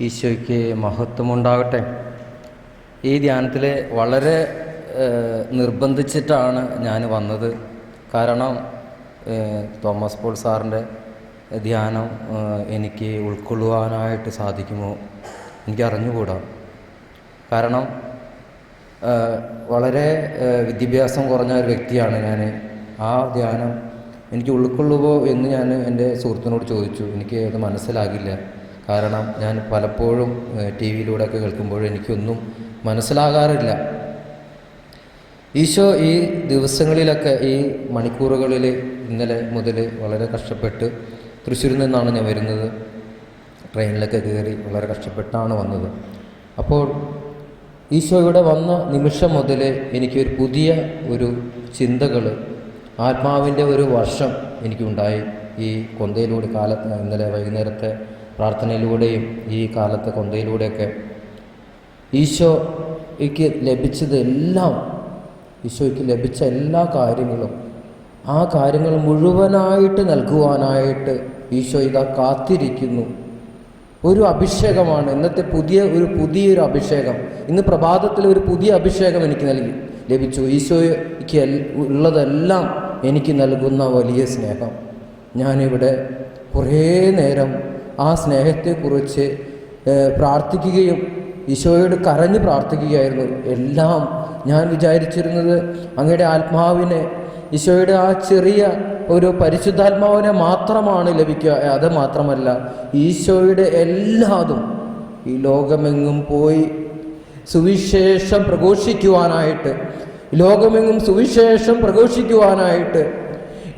ഈശോയ്ക്ക് മഹത്വമുണ്ടാകട്ടെ. ഈ ധ്യാനത്തിൽ വളരെ നിർബന്ധിച്ചിട്ടാണ് ഞാൻ വന്നത്. കാരണം തോമസ് പോൾ സാറിൻ്റെ ധ്യാനം എനിക്ക് ഉൾക്കൊള്ളുവാനായിട്ട് സാധിക്കുമോ എനിക്ക് അറിഞ്ഞുകൂടാ. കാരണം വളരെ വിദ്യാഭ്യാസം കുറഞ്ഞ ഒരു വ്യക്തിയാണ് ഞാൻ. ആ ധ്യാനം എനിക്ക് ഉൾക്കൊള്ളുമോ എന്ന് ഞാൻ എൻ്റെ സുഹൃത്തിനോട് ചോദിച്ചു. എനിക്ക് അത് മനസ്സിലാകില്ല. കാരണം ഞാൻ പലപ്പോഴും ടി വിയിലൂടെയൊക്കെ കേൾക്കുമ്പോഴും എനിക്കൊന്നും മനസ്സിലാകാറില്ല. ഈശോ ഈ ദിവസങ്ങളിലൊക്കെ, ഈ മണിക്കൂറുകളിൽ, ഇന്നലെ മുതൽ വളരെ കഷ്ടപ്പെട്ട്, തൃശ്ശൂരിൽ നിന്നാണ് ഞാൻ വരുന്നത്, ട്രെയിനിലൊക്കെ കയറി വളരെ കഷ്ടപ്പെട്ടാണ് വന്നത്. അപ്പോൾ ഈശോ ഇവിടെ വന്ന നിമിഷം മുതൽ എനിക്കൊരു പുതിയ ഒരു ചിന്തകൾ, ആത്മാവിൻ്റെ ഒരു വർഷം എനിക്കുണ്ടായി. ഈ കൊന്തയിലൂടെ ഇന്നലെ വൈകുന്നേരത്തെ പ്രാർത്ഥനയിലൂടെയും ഈ കാലത്തെ കൊന്തയിലൂടെയൊക്കെ ഈശോയ്ക്ക് ലഭിച്ച എല്ലാ കാര്യങ്ങളും, ആ കാര്യങ്ങൾ മുഴുവനായിട്ട് നൽകുവാനായിട്ട് ഈശോ ഇതാ കാത്തിരിക്കുന്നു. ഒരു അഭിഷേകമാണ് ഇന്നത്തെ പുതിയൊരു അഭിഷേകം. ഇന്ന് പ്രഭാതത്തിൽ ഒരു പുതിയ അഭിഷേകം എനിക്ക് ലഭിച്ചു. ഈശോയ്ക്ക് ഉള്ളതെല്ലാം എനിക്ക് നൽകുന്ന വലിയ സ്നേഹം. ഞാനിവിടെ കുറേ നേരം ആ സ്നേഹത്തെക്കുറിച്ച് പ്രാർത്ഥിക്കുകയും ഈശോയോട് കരഞ്ഞ് പ്രാർത്ഥിക്കുകയായിരുന്നു. എല്ലാം ഞാൻ വിചാരിച്ചിരുന്നത് അങ്ങയുടെ ആത്മാവിനെ, ഈശോയുടെ ആ ചെറിയ ഒരു പരിശുദ്ധാത്മാവിനെ മാത്രമാണ് ലഭിക്കുക. അത് മാത്രമല്ല, ഈശോയുടെ എല്ലാതും ഈ ലോകമെങ്ങും പോയി സുവിശേഷം പ്രഘോഷിക്കുവാനായിട്ട്,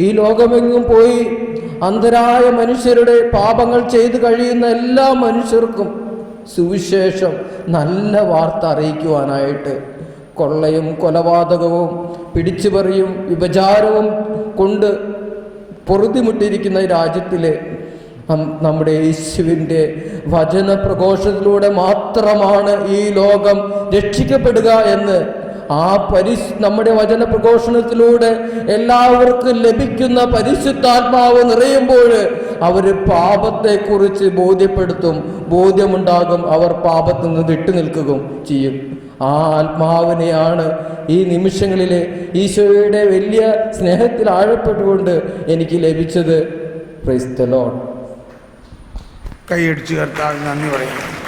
ഈ ലോകമെങ്ങും പോയി അന്ധരായ മനുഷ്യരുടെ പാപങ്ങൾ ചെയ്തു കഴിയുന്ന എല്ലാ മനുഷ്യർക്കും സുവിശേഷം, നല്ല വാർത്ത അറിയിക്കുവാനായിട്ട്, കൊള്ളയും കൊലപാതകവും പിടിച്ചുപറിയും വിഭചാരവും കൊണ്ട് പൊറുതിമുട്ടിയിരിക്കുന്ന ഈ നമ്മുടെ യേശുവിൻ്റെ വചന പ്രഘോഷത്തിലൂടെ മാത്രമാണ് ഈ ലോകം രക്ഷിക്കപ്പെടുക എന്ന് നമ്മുടെ വചന പ്രഘോഷണത്തിലൂടെ എല്ലാവർക്കും ലഭിക്കുന്ന പരിശുദ്ധാത്മാവ് നിറയുമ്പോൾ അവർ പാപത്തെക്കുറിച്ച് ബോധ്യമുണ്ടാകും. അവർ പാപത്തിൽ നിന്ന് വിട്ടുനിൽക്കുകയും ചെയ്യും. ആ ആത്മാവിനെയാണ് ഈ നിമിഷങ്ങളിൽ ഈശോയുടെ വലിയ സ്നേഹത്തിൽ ആഴപ്പെട്ടുകൊണ്ട് എനിക്ക് ലഭിച്ചത്. Praise the Lord. കൈയടിച്ച് കർത്താവിന് നന്ദി പറയുന്നു.